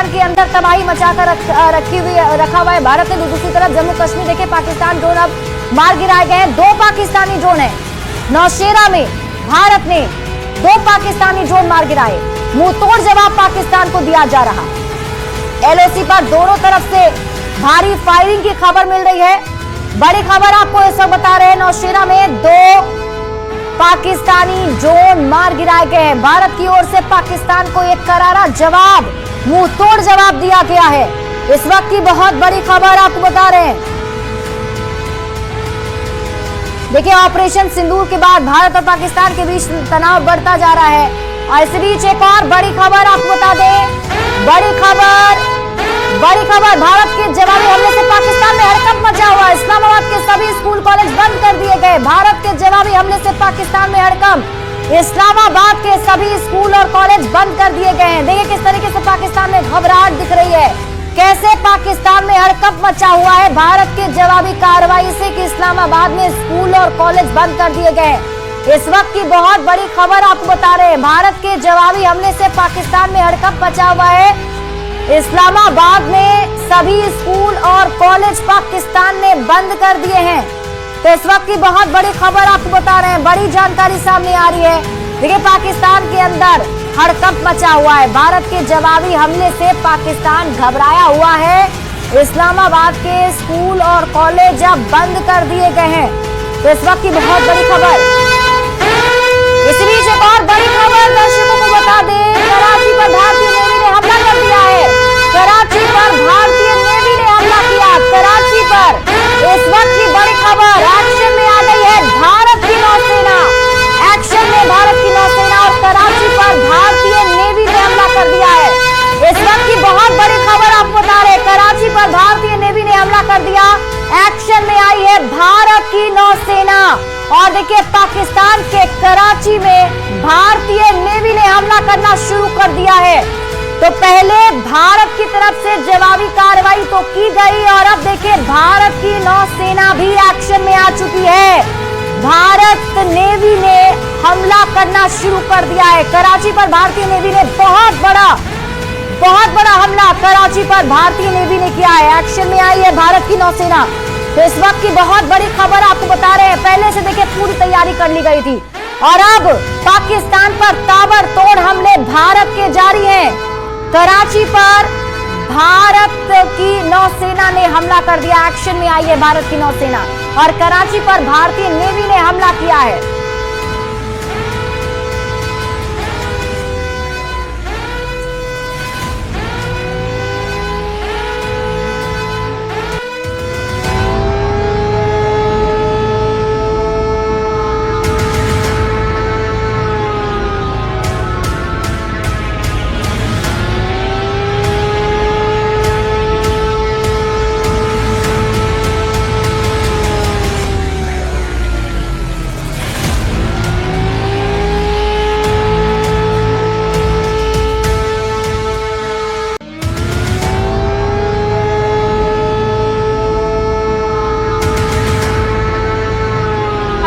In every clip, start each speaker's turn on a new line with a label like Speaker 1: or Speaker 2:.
Speaker 1: पाकिस्तान के अंदर तबाही मचाकर रखा हुआ है भारत ने। दूसरी तरफ जम्मू कश्मीर देखिए पाकिस्तान ड्रोन अब मार गिराए गए हैं। 2 पाकिस्तानी ड्रोन है। नौशेरा में भारत ने 2 पाकिस्तानी ड्रोन मार गिराए। मुंहतोड़ जवाब पाकिस्तान को दिया जा रहा। LOC पर दोनों तरफ से भारी फायरिंग की खबर मिल रही है। बड़ी खबर आपको इस वक्त बता रहे हैं, नौशेरा में 2 पाकिस्तानी ड्रोन मार गिराए गए हैं। भारत की ओर से पाकिस्तान को एक करारा जवाब, मुंहतोड़ जवाब दिया गया है। इस वक्त की बहुत बड़ी खबर आपको बता रहे हैं। देखिए ऑपरेशन सिंदूर के बाद भारत और पाकिस्तान के बीच तनाव बढ़ता जा रहा है। और इस बीच एक और बड़ी खबर आपको बता दें, बड़ी खबर भारत के जवाबी हमले से पाकिस्तान में हड़कंप मचा हुआ है। इस्लामाबाद के सभी स्कूल कॉलेज बंद कर दिए गए। भारत के जवाबी हमले से पाकिस्तान में हड़कंप। इस्लामाबाद के सभी स्कूल और कॉलेज बंद कर दिए गए हैं। देखिए किस तरीके से पाकिस्तान में घबराहट दिख रही है, कैसे पाकिस्तान में हड़कंप मचा हुआ है भारत के जवाबी कार्रवाई से कि इस्लामाबाद में स्कूल और कॉलेज बंद कर दिए गए। इस वक्त की बहुत बड़ी खबर आपको बता रहे हैं, भारत के जवाबी हमले से पाकिस्तान में हड़कंप मचा हुआ है। इस्लामाबाद में सभी स्कूल और कॉलेज पाकिस्तान ने बंद कर दिए हैं। तो इस वक्त की बहुत बड़ी खबर आपको बता रहे हैं, बड़ी जानकारी सामने आ रही है। देखिए पाकिस्तान के अंदर हड़कंप मचा हुआ है। भारत के जवाबी हमले से पाकिस्तान घबराया हुआ है। इस्लामाबाद के स्कूल और कॉलेज अब बंद कर दिए गए हैं। तो इस वक्त की बहुत बड़ी खबर। इस बीच एक और बड़ी खबर दर्शकों को बता दें, कराची पर भारतीय नेवी ने हमला कर दिया है। कराची पर भारतीय नेवी ने हमला किया। कराची पर इस वक्त की बड़ी खबर, एक्शन में आ गई है भारत की नौसेना। एक्शन में भारत की नौसेना और कराची पर भारतीय नेवी ने हमला कर दिया है। इस वक्त की बहुत बड़ी खबर आपको बता रहे, कराची पर भारतीय नेवी ने हमला कर दिया। एक्शन में आई है भारत की नौसेना। और देखिए पाकिस्तान के कराची में भारतीय नेवी ने हमला करना शुरू कर दिया है। तो पहले भारत की तरफ से जवाबी कार्रवाई तो की गई और अब देखिए भारत की नौसेना भी एक्शन में आ चुकी है। भारत नेवी ने हमला करना शुरू कर दिया है। कराची पर भारतीय नेवी ने बहुत बड़ा हमला कराची पर भारतीय नेवी ने किया है। एक्शन में आई है भारत की नौसेना। तो इस वक्त की बहुत बड़ी खबर आपको बता रहे हैं, पहले से देखिए पूरी तैयारी कर ली गई थी और अब पाकिस्तान पर ताबड़तोड़ हमले भारत के जारी हैं। कराची पर भारत की नौसेना ने हमला कर दिया। एक्शन में आई है भारत की नौसेना और कराची पर भारतीय नेवी ने हमला किया है।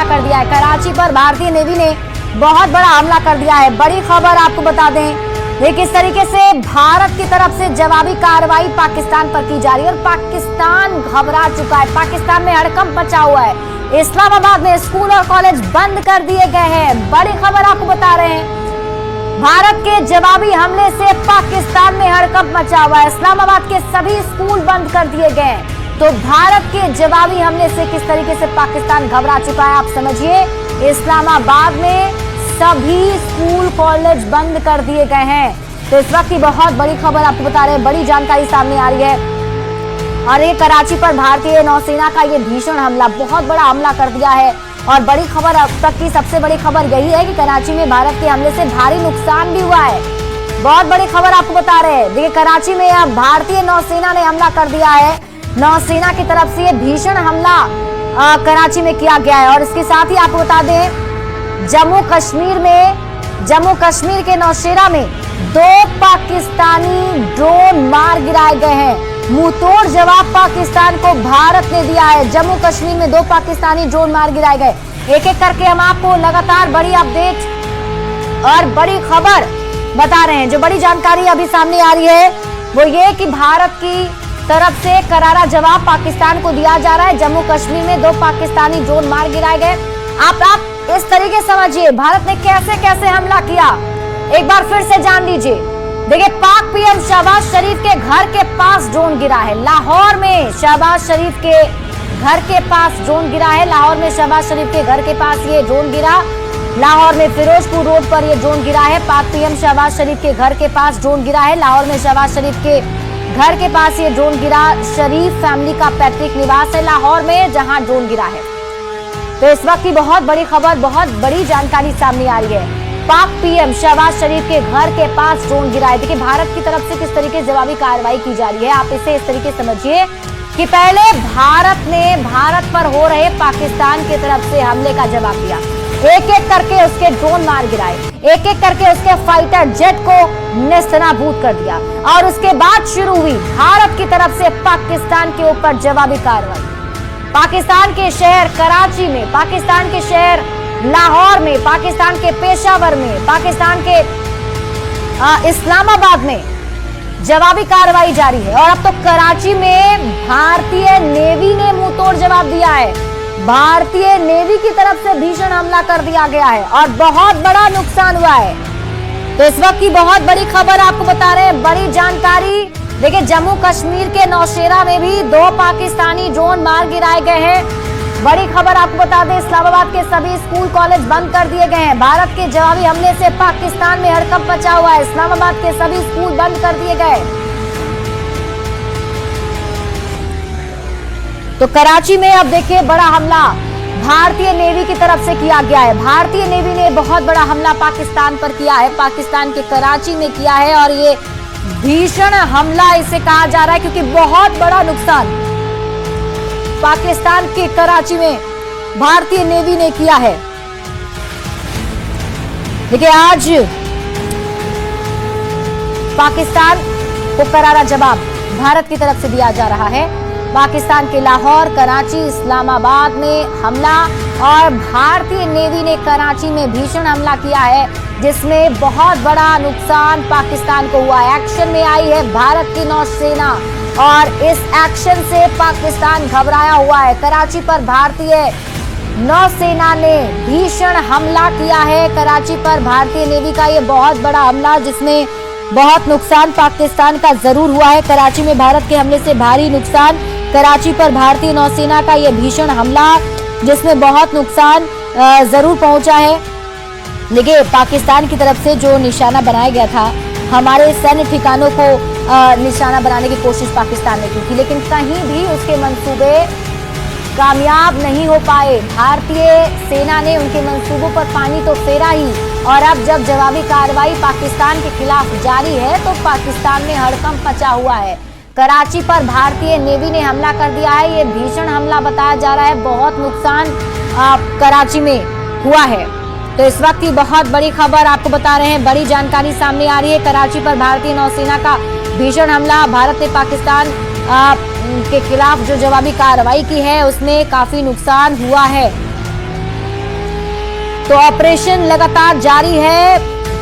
Speaker 1: कर दिया है। कराची पर भारतीय नेवी ने बहुत बड़ा हमला कर दिया है। बड़ी खबर आपको बता दें, देखिए किस तरीके से भारत की तरफ से जवाबी कार्रवाई पाकिस्तान पर की जा रही है और पाकिस्तान घबरा चुका है। पाकिस्तान में हड़कंप मचा हुआ है। इस्लामाबाद में स्कूल और कॉलेज बंद कर दिए गए हैं। बड़ी खबर आपको बता रहे हैं, भारत के जवाबी हमले से पाकिस्तान में हड़कंप मचा हुआ है। इस्लामाबाद के सभी स्कूल बंद कर दिए गए हैं। तो भारत के जवाबी हमले से किस तरीके से पाकिस्तान घबरा चुका है आप समझिए। इस्लामाबाद में सभी स्कूल कॉलेज बंद कर दिए गए हैं। तो इस वक्त की बहुत बड़ी खबर आपको बता रहे हैं, बड़ी जानकारी सामने आ रही है। और ये कराची पर भारतीय नौसेना का ये भीषण हमला, बहुत बड़ा हमला कर दिया है। और बड़ी खबर अब तक की सबसे बड़ी खबर यही है कि कराची में भारत के हमले से भारी नुकसान भी हुआ है। बहुत बड़ी खबर आपको बता रहे हैं, देखिए कराची में अब भारतीय नौसेना ने हमला कर दिया है। नौसेना की तरफ से ये भीषण हमला कराची में किया गया है। और इसके साथ ही आपको बता दें, जम्मू कश्मीर के नौशेरा में 2 पाकिस्तानी ड्रोन मार गिराए गए हैं। मुंहतोड़ जवाब पाकिस्तान को भारत ने दिया है। जम्मू कश्मीर में 2 पाकिस्तानी ड्रोन मार गिराए गए। एक एक करके हम आपको लगातार बड़ी अपडेट और बड़ी खबर बता रहे हैं। जो बड़ी जानकारी अभी सामने आ रही है, वो ये कि भारत की तरफ से करारा जवाब पाकिस्तान को दिया जा रहा है। जम्मू कश्मीर में 2 पाकिस्तानी ड्रोन मार गिराए गए। आप इस तरीके समझिए भारत ने कैसे कैसे हमला किया, एक बार फिर से जान लीजिए। देखिए, पाक पीएम शहबाज शरीफ के घर के पास ड्रोन गिरा है। लाहौर में शहबाज शरीफ के घर के पास ड्रोन गिरा है। लाहौर में शहबाज शरीफ के घर के पास ये ड्रोन गिरा। लाहौर में फिरोजपुर रोड पर ये ड्रोन गिरा है। पाक पीएम शहबाज शरीफ के घर के पास ड्रोन गिरा है। लाहौर में शहबाज शरीफ के घर के पास ये ड्रोन गिरा। शरीफ फैमिली का पैतृक निवास है लाहौर में, जहां ड्रोन गिरा है। तो इस वक्त की बहुत बड़ी खबर, बहुत बड़ी जानकारी सामने आ रही है। पाक पीएम शहबाज शरीफ के घर के पास ड्रोन गिरा है। देखिए, भारत की तरफ से किस तरीके से जवाबी कार्रवाई की जा रही है। आप इसे इस तरीके समझिए कि पहले भारत ने भारत पर हो रहे पाकिस्तान की तरफ से हमले का जवाब दिया। एक एक करके उसके ड्रोन मार गिराए, एक एक करके उसके फाइटर जेट को नेस्तनाबूद कर दिया। और उसके बाद शुरू हुई भारत की तरफ से पाकिस्तान के ऊपर जवाबी कार्रवाई। पाकिस्तान के शहर कराची में, पाकिस्तान के शहर लाहौर में, पाकिस्तान के पेशावर में, पाकिस्तान के इस्लामाबाद में जवाबी कार्रवाई जारी है। और अब तो कराची में भारतीय नेवी ने मुंहतोड़ जवाब दिया है। भारतीय नेवी की तरफ से भीषण हमला कर दिया गया है और बहुत बड़ा नुकसान हुआ है। तो इस वक्त की बहुत बड़ी खबर आपको बता रहे हैं, बड़ी जानकारी। देखिए, जम्मू कश्मीर के नौशेरा में भी 2 पाकिस्तानी ड्रोन मार गिराए गए हैं। बड़ी खबर आपको बता दें, इस्लामाबाद के सभी स्कूल कॉलेज बंद कर दिए गए हैं। भारत के जवाबी हमले से पाकिस्तान में हड़कंप मचा हुआ है। इस्लामाबाद के सभी स्कूल बंद कर दिए गए। तो कराची में अब देखिए बड़ा हमला भारतीय नेवी की तरफ से किया गया है। भारतीय नेवी ने बहुत बड़ा हमला पाकिस्तान पर किया है, पाकिस्तान के कराची में किया है। और ये भीषण हमला इसे कहा जा रहा है क्योंकि बहुत बड़ा नुकसान पाकिस्तान के कराची में भारतीय नेवी ने किया है। देखिए, आज पाकिस्तान को करारा जवाब भारत की तरफ से दिया जा रहा है। पाकिस्तान के लाहौर, कराची, इस्लामाबाद में हमला और भारतीय नेवी ने कराची में भीषण हमला किया है, जिसमें बहुत बड़ा नुकसान पाकिस्तान को हुआ। एक्शन में आई है भारत की नौसेना और इस एक्शन से पाकिस्तान घबराया हुआ है। कराची पर भारतीय नौसेना ने भीषण हमला किया है। कराची पर भारतीय नेवी का ये बहुत बड़ा हमला, जिसमें बहुत नुकसान पाकिस्तान का जरूर हुआ है। कराची में भारत के हमले से भारी नुकसान, कराची पर भारतीय नौसेना का ये भीषण हमला, जिसमें बहुत नुकसान जरूर पहुंचा है। देखिए, पाकिस्तान की तरफ से जो निशाना बनाया गया था, हमारे सैन्य ठिकानों को निशाना बनाने की कोशिश पाकिस्तान ने की थी, लेकिन कहीं भी उसके मंसूबे कामयाब नहीं हो पाए। भारतीय सेना ने उनके मंसूबों पर पानी तो फेरा ही, और अब जब जवाबी कार्रवाई पाकिस्तान के खिलाफ जारी है तो पाकिस्तान में हड़कंप मचा हुआ है। कराची पर भारतीय नेवी ने हमला कर दिया है। ये भीषण हमला बताया जा रहा है, बहुत नुकसान कराची में हुआ है। तो इस वक्त की बहुत बड़ी खबर आपको बता रहे हैं, बड़ी जानकारी सामने आ रही है। कराची पर भारतीय नौसेना का भीषण हमला, भारत ने पाकिस्तान के खिलाफ जो जवाबी कार्रवाई की है उसमें काफी नुकसान हुआ है। तो ऑपरेशन लगातार जारी है,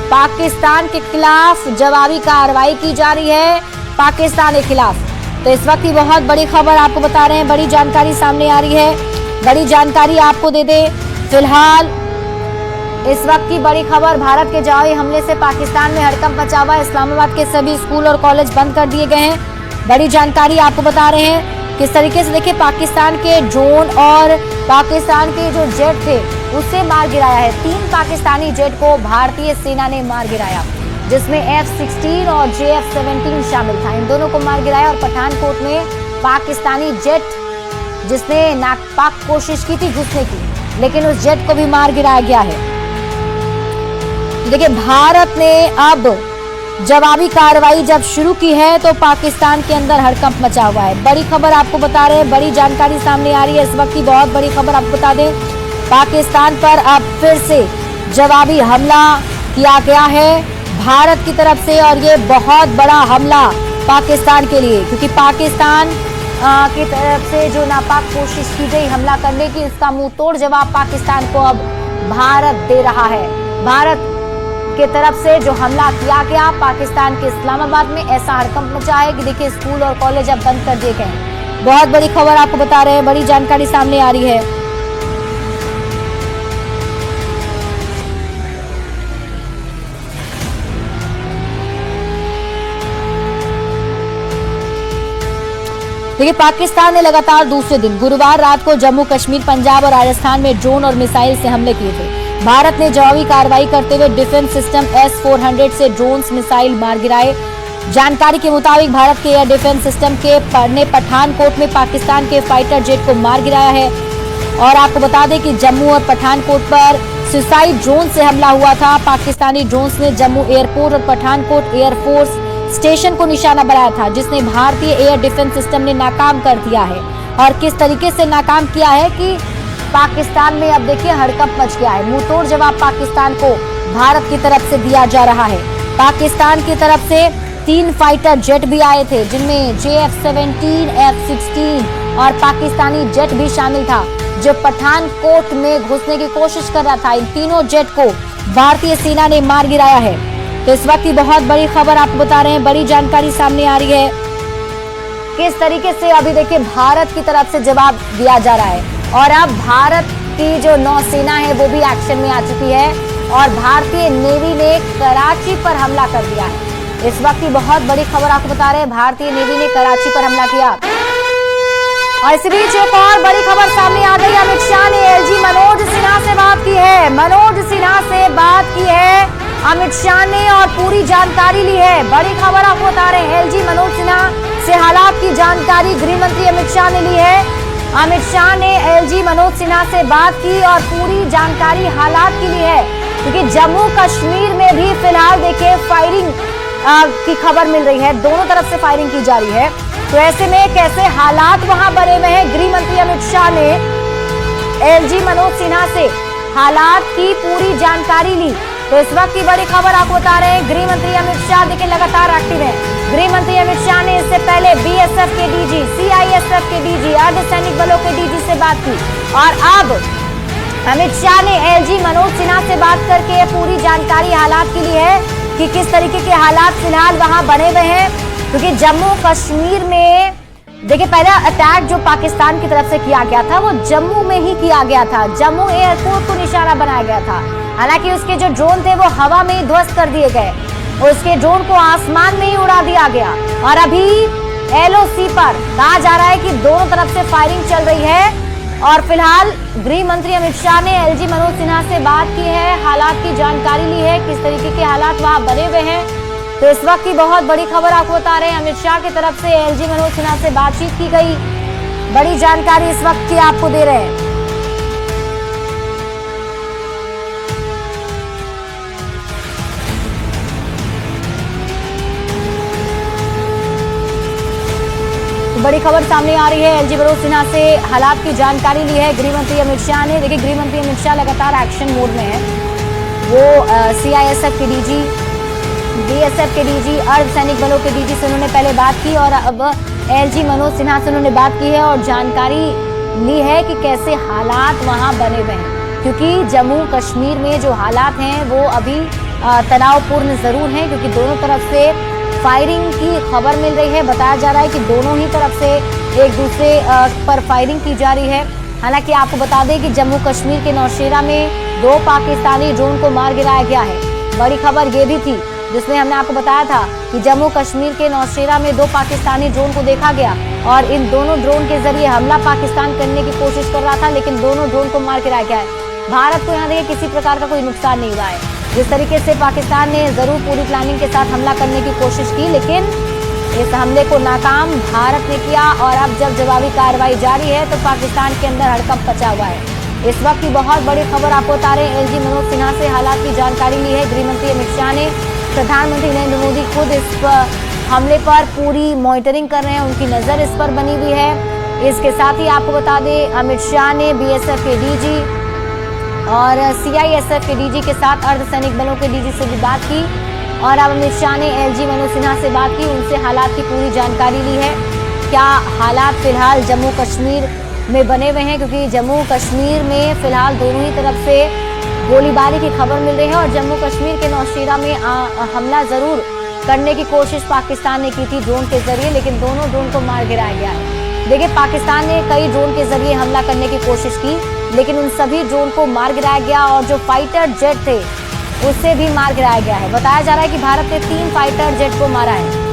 Speaker 1: पाकिस्तान के खिलाफ जवाबी कार्रवाई की जा रही है पाकिस्तान के खिलाफ। तो इस वक्त की बहुत बड़ी खबर आपको बता रहे हैं, बड़ी जानकारी सामने आ रही है। बड़ी जानकारी आपको दे दें, फिलहाल इस वक्त की बड़ी खबर, भारत के जवाबी हमले से पाकिस्तान में हड़कंप मचा हुआ है। इस्लामाबाद के सभी स्कूल और कॉलेज बंद कर दिए गए हैं। बड़ी जानकारी आपको बता रहे हैं किस तरीके से। देखिए, पाकिस्तान के ड्रोन और पाकिस्तान के जो जेट थे उससे मार गिराया है। 3 पाकिस्तानी जेट को भारतीय सेना ने मार गिराया, जिसमें F-16 और JF-17 शामिल था। इन दोनों को मार गिराया। और पठानकोट में पाकिस्तानी जेट जिसने नापाक कोशिश की थी घुसने की, लेकिन उस जेट को भी मार गिराया गया है। देखिए, भारत ने अब जवाबी कार्रवाई जब शुरू की है तो पाकिस्तान के अंदर हड़कंप मचा हुआ है। बड़ी खबर आपको बता रहे हैं, बड़ी जानकारी सामने आ रही है। इस वक्त की बहुत बड़ी खबर आपको बता दें, पाकिस्तान पर अब फिर से जवाबी हमला किया गया है भारत की तरफ से। और ये बहुत बड़ा हमला पाकिस्तान के लिए, क्योंकि पाकिस्तान की तरफ से जो नापाक कोशिश की गई हमला करने की, इसका मुंह तोड़ जवाब पाकिस्तान को अब भारत दे रहा है। भारत के तरफ से जो हमला किया गया पाकिस्तान के इस्लामाबाद में, ऐसा हड़कंप मचा है कि देखिए स्कूल और कॉलेज अब बंद कर दिए गए हैं। बहुत बड़ी खबर आपको बता रहे हैं, बड़ी जानकारी सामने आ रही है। देखिए पाकिस्तान ने लगातार दूसरे दिन गुरुवार रात को जम्मू कश्मीर, पंजाब और राजस्थान में ड्रोन और मिसाइल से हमले किए थे। भारत ने जवाबी कार्रवाई करते हुए डिफेंस सिस्टम S-400 से ड्रोन्स मिसाइल मार गिराए। जानकारी के मुताबिक भारत के एयर डिफेंस सिस्टम ने पठानकोट में पाकिस्तान के फाइटर जेट को मार गिराया है। और आपको बता दें कि जम्मू और पठानकोट पर सुसाइड ड्रोन से हमला हुआ था। पाकिस्तानी ड्रोन्स ने जम्मू एयरपोर्ट और पठानकोट एयरफोर्स स्टेशन को निशाना बनाया था, जिसने भारतीय एयर डिफेंस सिस्टम ने नाकाम कर दिया है। और किस तरीके से नाकाम किया है कि पाकिस्तान में अब देखिए हड़कंप मच गया है। मुंहतोड़ जवाब पाकिस्तान को भारत की तरफ से दिया जा रहा है। पाकिस्तान की तरफ से 3 फाइटर जेट भी आए थे, जिनमें JF-17, F-16 और पाकिस्तानी जेट भी शामिल था, जो पठानकोट में घुसने की कोशिश कर रहा था। इन तीनों जेट को भारतीय सेना ने मार गिराया है। तो इस वक्त की बहुत बड़ी खबर आपको बता रहे हैं, बड़ी जानकारी सामने आ रही है किस तरीके से अभी देखिए भारत की तरफ से जवाब दिया जा रहा है। और अब भारत की जो नौसेना है वो भी एक्शन में आ चुकी है और भारतीय नेवी ने कराची पर हमला कर दिया है। इस वक्त की बहुत बड़ी खबर आपको बता रहे हैं, भारतीय नेवी ने कराची पर हमला किया। और इसी बीच एक और बड़ी खबर सामने आ गई। अमित शाह ने LG मनोज सिन्हा से बात की है। मनोज सिन्हा से बात की है अमित शाह ने और पूरी जानकारी ली है। बड़ी खबर आपको बता रहे हैं, LG मनोज सिन्हा से हालात की जानकारी गृह मंत्री अमित शाह ने ली है। अमित शाह ने LG मनोज सिन्हा से बात की और पूरी जानकारी हालात की ली है, क्योंकि जम्मू कश्मीर में भी फिलहाल देखिए फायरिंग की खबर मिल रही है, दोनों तरफ से फायरिंग की जा रही है। तो ऐसे में कैसे हालात वहां बने हुए हैं, गृह मंत्री अमित शाह ने LG मनोज सिन्हा से हालात की पूरी जानकारी ली। तो इस वक्त की बड़ी खबर आपको बता रहे हैं, गृह मंत्री अमित शाह देखिए लगातार एक्टिव है। गृह मंत्री अमित शाह ने इससे पहले BSF के DG, CISF के DG, अर्धसैनिक बलों के DG से बात की और अब अमित शाह ने LG मनोज सिन्हा से बात करके पूरी जानकारी हालात की ली है कि किस तरीके के हालात फिलहाल वहां बने हुए हैं। क्योंकि जम्मू कश्मीर में देखिए पहला अटैक जो पाकिस्तान की तरफ से किया गया था वो जम्मू में ही किया गया था, जम्मू एयरपोर्ट को निशाना बनाया गया था। हालांकि उसके जो ड्रोन थे वो हवा में ही ध्वस्त कर दिए गए, उसके ड्रोन को आसमान में ही उड़ा दिया गया। और अभी LOC पर कहा जा रहा है कि दोनों तरफ से फायरिंग चल रही है। और फिलहाल गृह मंत्री अमित शाह ने LG मनोज सिन्हा से बात की है, हालात की जानकारी ली है, किस तरीके के हालात वहां बने हुए हैं। तो इस वक्त की बहुत बड़ी खबर आपको बता रहे हैं, अमित शाह की तरफ से LG मनोज सिन्हा से बातचीत की गई, बड़ी जानकारी इस वक्त की आपको दे रहे हैं। बड़ी खबर सामने आ रही है, LG मनोज सिन्हा से हालात की जानकारी ली है गृह मंत्री अमित शाह ने। देखिए गृह मंत्री अमित शाह लगातार एक्शन मोड में है। वो CISF के DG, BSF के DG, अर्धसैनिक बलों के DG से उन्होंने पहले बात की और अब LG मनोज सिन्हा से उन्होंने बात की है और जानकारी ली है कि कैसे हालात वहां बने हुए हैं। क्योंकि जम्मू कश्मीर में जो हालात हैं वो अभी तनावपूर्ण जरूर हैं, क्योंकि दोनों तरफ से फायरिंग की खबर मिल रही है। बताया जा रहा है कि दोनों ही तरफ से एक दूसरे पर फायरिंग की जा रही है। हालांकि आपको बता दें कि जम्मू कश्मीर के नौशेरा में 2 पाकिस्तानी ड्रोन को मार गिराया गया है। बड़ी खबर ये भी थी जिसमें हमने आपको बताया था कि जम्मू कश्मीर के नौशेरा में 2 पाकिस्तानी ड्रोन को देखा गया और इन दोनों ड्रोन के जरिए हमला पाकिस्तान करने की कोशिश कर रहा था, लेकिन दोनों ड्रोन को मार गिराया गया है। भारत को यहाँ देखिए किसी प्रकार का कोई नुकसान नहीं हुआ है। जिस तरीके से पाकिस्तान ने जरूर पूरी प्लानिंग के साथ हमला करने की कोशिश की, लेकिन इस हमले को नाकाम भारत ने किया। और अब जब जवाबी कार्रवाई जारी है तो पाकिस्तान के अंदर हड़कंप मचा हुआ है। इस वक्त की बहुत बड़ी खबर आपको बता रहे हैं, LG मनोज सिन्हा से हालात की जानकारी ली है गृह मंत्री अमित शाह ने। प्रधानमंत्री नरेंद्र मोदी खुद इस हमले पर पूरी मॉनिटरिंग कर रहे हैं, उनकी नजर इस पर बनी हुई है। इसके साथ ही आपको बता दें अमित शाह ने BSF के DG और CISF के DG के साथ अर्धसैनिक बलों के DG से भी बात की और अब अमित शाह ने LG मनोज सिन्हा से बात की, उनसे हालात की पूरी जानकारी ली है। क्या हालात फिलहाल जम्मू कश्मीर में बने हुए हैं, क्योंकि जम्मू कश्मीर में फिलहाल दोनों ही तरफ से गोलीबारी की खबर मिल रही है और जम्मू कश्मीर के नौशेरा में हमला जरूर करने की कोशिश पाकिस्तान ने की थी ड्रोन के जरिए, लेकिन दोनों ड्रोन को मार गिराया गया है। देखिए, पाकिस्तान ने कई ड्रोन के जरिए हमला करने की कोशिश की, लेकिन उन सभी ड्रोन को मार गिराया गया और जो फाइटर जेट थे उससे भी मार गिराया गया है। बताया जा रहा है कि भारत ने 3 फाइटर जेट को मारा है।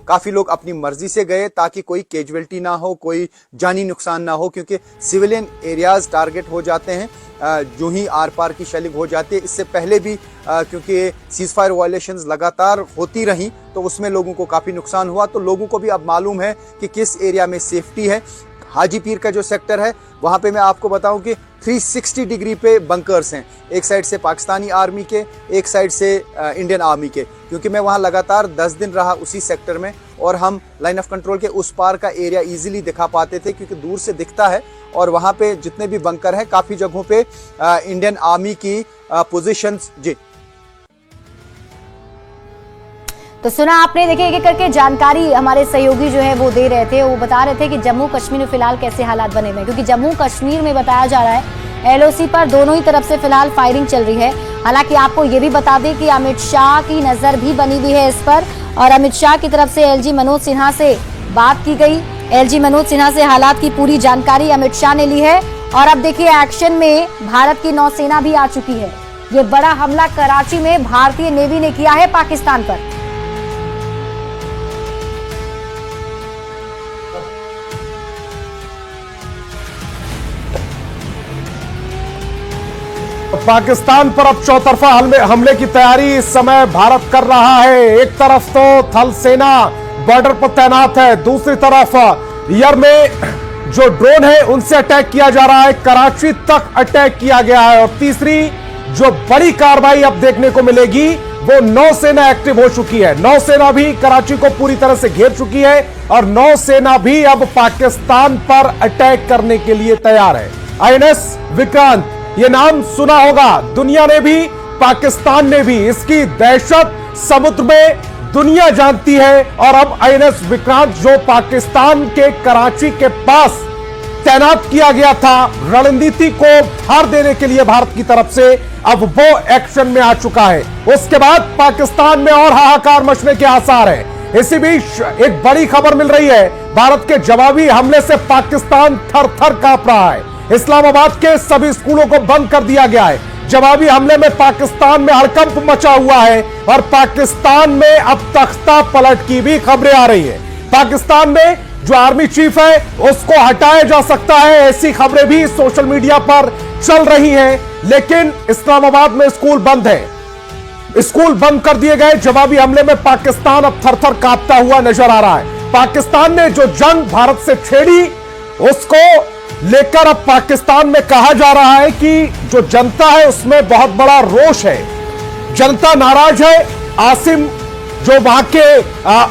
Speaker 2: काफी लोग अपनी मर्जी से गए ताकि कोई कैजुअलिटी ना हो, कोई जानी नुकसान ना हो, क्योंकि सिविलियन एरियाज टारगेट हो जाते हैं जो ही आर पार की शेलिंग हो जाती है। इससे पहले भी क्योंकि सीज फायर वायलेशंस लगातार होती रही तो उसमें लोगों को काफी नुकसान हुआ। तो लोगों को भी अब मालूम है कि किस एरिया में सेफ्टी है। हाजीपीर का जो सेक्टर है वहां पे मैं आपको बताऊं कि 360 डिग्री पे बंकर्स हैं, एक साइड से पाकिस्तानी आर्मी के, एक साइड से इंडियन आर्मी के। क्योंकि मैं वहां लगातार 10 दिन रहा उसी सेक्टर में और हम लाइन ऑफ कंट्रोल के उस पार का एरिया इजीली दिखा पाते थे क्योंकि दूर से दिखता है। और वहां पे जितने भी बंकर हैं काफी जगहों पे इंडियन आर्मी की पोजीशंस। जी
Speaker 1: तो सुना आपने, देखिए एक करके जानकारी हमारे सहयोगी जो है वो दे रहे थे। वो बता रहे थे कि जम्मू कश्मीर में फिलहाल कैसे हालात बने हुए हैं, क्योंकि जम्मू कश्मीर में बताया जा रहा है एलओसी पर दोनों ही तरफ से फिलहाल फायरिंग चल रही है। हालांकि आपको ये भी बता दें कि अमित शाह की नजर भी बनी हुई है इस पर और अमित शाह की तरफ से एलजी मनोज सिन्हा से बात की गई। एलजी मनोज सिन्हा से हालात की पूरी जानकारी अमित शाह ने ली है। और अब देखिए, एक्शन में भारत की नौसेना भी आ चुकी है। ये बड़ा हमला कराची में भारतीय नेवी ने किया है पाकिस्तान पर।
Speaker 3: पाकिस्तान पर अब चौतरफा हमले की तैयारी इस समय भारत कर रहा है। एक तरफ तो थल सेना बॉर्डर पर तैनात है, दूसरी तरफ एयर में जो ड्रोन है उनसे अटैक किया जा रहा है। कराची तक अटैक किया गया है। और तीसरी जो बड़ी कार्रवाई अब देखने को मिलेगी वो नौसेना एक्टिव हो चुकी है। नौसेना भी कराची को पूरी तरह से घेर चुकी है और नौसेना भी अब पाकिस्तान पर अटैक करने के लिए तैयार है। आईएनएस विक्रांत, ये नाम सुना होगा, दुनिया ने भी पाकिस्तान ने भी, इसकी दहशत समुद्र में दुनिया जानती है। और अब आईएनएस विक्रांत जो पाकिस्तान के कराची के पास तैनात किया गया था रणनीति को धार देने के लिए भारत की तरफ से, अब वो एक्शन में आ चुका है। उसके बाद पाकिस्तान में और हाहाकार मचने के आसार है। इसी बीच एक बड़ी खबर मिल रही है, भारत के जवाबी हमले से पाकिस्तान थर थर कांप रहा है। इस्लामाबाद के सभी स्कूलों को बंद कर दिया गया है। जवाबी हमले में पाकिस्तान में हड़कंप मचा हुआ है और पाकिस्तान में अब तख्ता पलट की भी खबरें आ रही है। पाकिस्तान में जो आर्मी चीफ है उसको हटाया जा सकता है, ऐसी खबरें भी सोशल मीडिया पर चल रही हैं। लेकिन इस्लामाबाद में स्कूल बंद है, स्कूल बंद कर दिए गए। जवाबी हमले में पाकिस्तान अब थर थर कांपता हुआ नजर आ रहा है। पाकिस्तान ने जो जंग भारत से छेड़ी उसको लेकर अब पाकिस्तान में कहा जा रहा है कि जो जनता है उसमें बहुत बड़ा रोष है, जनता नाराज है। आसिम जो वहां के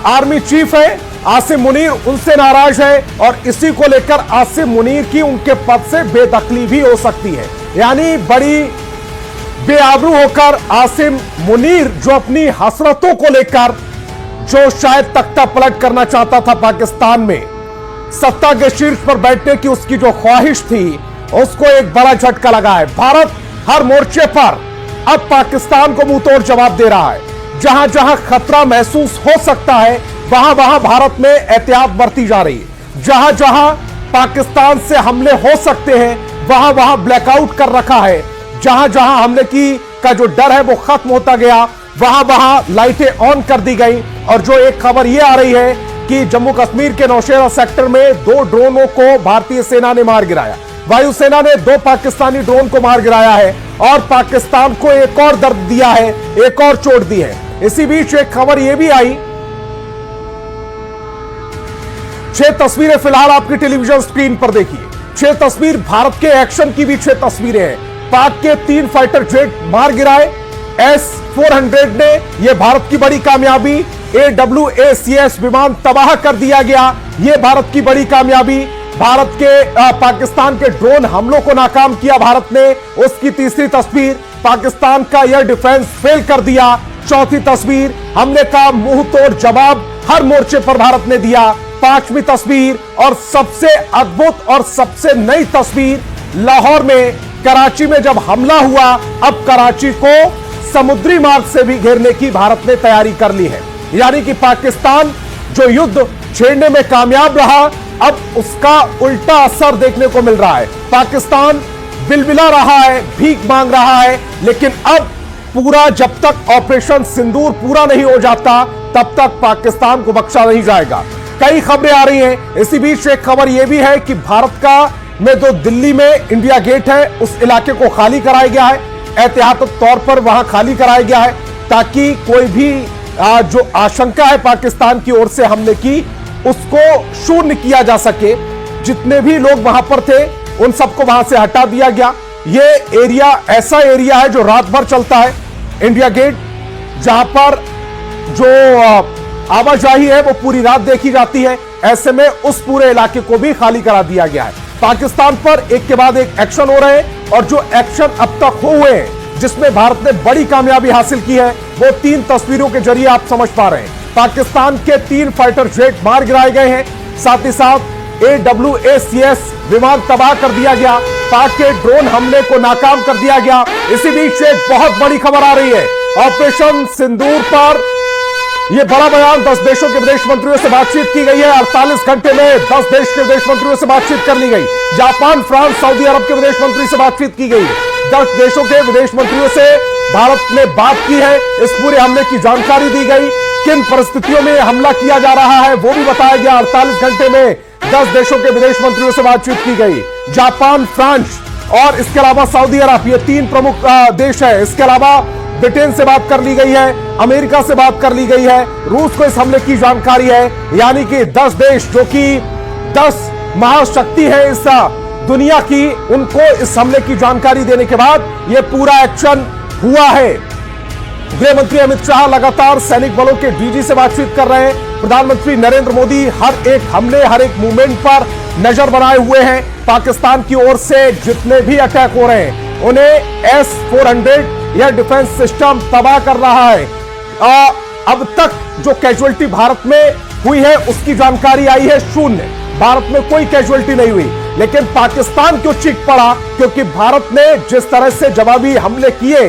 Speaker 3: आर्मी चीफ है आसिम मुनीर, उनसे नाराज है और इसी को लेकर आसिम मुनीर की उनके पद से बेदखली भी हो सकती है। यानी बड़ी बेआबरू होकर आसिम मुनीर जो अपनी हसरतों को लेकर जो शायद तख्ता पलट करना चाहता था पाकिस्तान में, सत्ता के शीर्ष पर बैठने की उसकी जो ख्वाहिश थी, उसको एक बड़ा झटका लगा है। भारत हर मोर्चे पर अब पाकिस्तान को मुंहतोड़ जवाब दे रहा है। जहां जहां खतरा महसूस हो सकता है वहां वहां भारत में एहतियात बरती जा रही है। जहां जहां पाकिस्तान से हमले हो सकते हैं वहां वहां ब्लैकआउट कर रखा है। जहां जहां हमले का जो डर है वो खत्म होता गया, वहां वहां लाइटें ऑन कर दी गई। और जो एक खबर यह आ रही है कि जम्मू कश्मीर के नौशेरा सेक्टर में 2 ड्रोनों को भारतीय सेना ने मार गिराया। वायुसेना ने 2 पाकिस्तानी ड्रोन को मार गिराया है और पाकिस्तान को एक और दर्द दिया है, एक और चोट दी है। इसी बीच एक खबर यह भी आई, 6 तस्वीरें फिलहाल आपकी टेलीविजन स्क्रीन पर देखिए। 6 तस्वीर भारत के एक्शन की भी 6 तस्वीरें हैं। पाक के 3 फाइटर जेट मार गिराए, S-400 ने यह भारत की बड़ी कामयाबी। AWACS विमान तबाह कर दिया गया, यह भारत की बड़ी कामयाबी। भारत के पाकिस्तान के ड्रोन हमलों को नाकाम किया भारत ने, उसकी तीसरी तस्वीर। पाकिस्तान का एयर डिफेंस फेल कर दिया, चौथी तस्वीर। हमले का मुंह तोड़ जवाब हर मोर्चे पर भारत ने दिया, पांचवी तस्वीर और सबसे अद्भुत और सबसे नई तस्वीर लाहौर में कराची में जब हमला हुआ, अब कराची को समुद्री मार्ग से भी घेरने की भारत ने तैयारी कर ली है। यानी कि पाकिस्तान जो युद्ध छेड़ने में कामयाब रहा, अब उसका उल्टा असर देखने को मिल रहा है। पाकिस्तान बिलबिला रहा है, भीख मांग रहा है, लेकिन अब पूरा जब तक ऑपरेशन सिंदूर पूरा नहीं हो जाता तब तक पाकिस्तान को बख्शा नहीं जाएगा। कई खबरें आ रही हैं। इसी बीच एक खबर यह भी है कि भारत का में जो दिल्ली में इंडिया गेट है, उस इलाके को खाली कराया गया है। एहतियाती तौर पर वहां खाली कराया गया है ताकि कोई भी जो आशंका है पाकिस्तान की ओर से हमले की, उसको शून्य किया जा सके। जितने भी लोग वहां पर थे उन सबको वहां से हटा दिया गया। ये एरिया ऐसा एरिया है जो रात भर चलता है, इंडिया गेट, जहां पर जो आवाजाही है वो पूरी रात देखी जाती है। ऐसे में उस पूरे इलाके को भी खाली करा दिया गया है। पाकिस्तान पर एक के बाद एक एक्शन हो रहे हैं और जो एक्शन अब तक हुए हैं, जिसमें भारत ने बड़ी कामयाबी हासिल की है, वो 3 तस्वीरों के जरिए आप समझ पा रहे हैं। पाकिस्तान के 3 फाइटर जेट मार गिराए गए हैं, साथ ही साथ AWACS विमान तबाह कर दिया गया, पाक के ड्रोन हमले को नाकाम कर दिया गया। इसी बीच एक बहुत बड़ी खबर आ रही है। ऑपरेशन सिंदूर पर यह बड़ा बयान 10 देशों के विदेश मंत्रियों से बातचीत की गई है। 48 घंटे में 10 देश के विदेश मंत्रियों से बातचीत कर ली गई। जापान, फ्रांस, सऊदी अरब के विदेश मंत्री से बातचीत की गई। 10 देशों के विदेश मंत्रियों से भारत ने बात की है। इस पूरे हमले की जानकारी दी गई, किन परिस्थितियों में हमला किया जा रहा है वो भी बताया गया। 48 घंटे में 10 देशों के विदेश मंत्रियों से बातचीत की गई। जापान, फ्रांस और इसके अलावा सऊदी अरब, ये 3 प्रमुख देश है। इसके अलावा ब्रिटेन से बात कर ली गई है, अमेरिका से बात कर ली गई है, रूस को इस हमले की जानकारी है। यानी कि 10 देश जो कि 10 महाशक्ति है इस दुनिया की, उनको इस हमले की जानकारी देने के बाद यह पूरा एक्शन हुआ है। गृह मंत्री अमित शाह लगातार सैनिक बलों के डीजी से बातचीत कर रहे हैं। प्रधानमंत्री नरेंद्र मोदी हर एक हमले, हर एक मूवमेंट पर नजर बनाए हुए हैं। पाकिस्तान की ओर से जितने भी अटैक हो रहे हैं, उन्हें S-400 यह डिफेंस सिस्टम तबाह कर रहा है। अब तक जो कैजुअलिटी भारत में हुई है उसकी जानकारी आई है 0। भारत में कोई कैजुअलिटी नहीं हुई, लेकिन पाकिस्तान क्यों चीख पड़ा? क्योंकि भारत ने जिस तरह से जवाबी हमले किए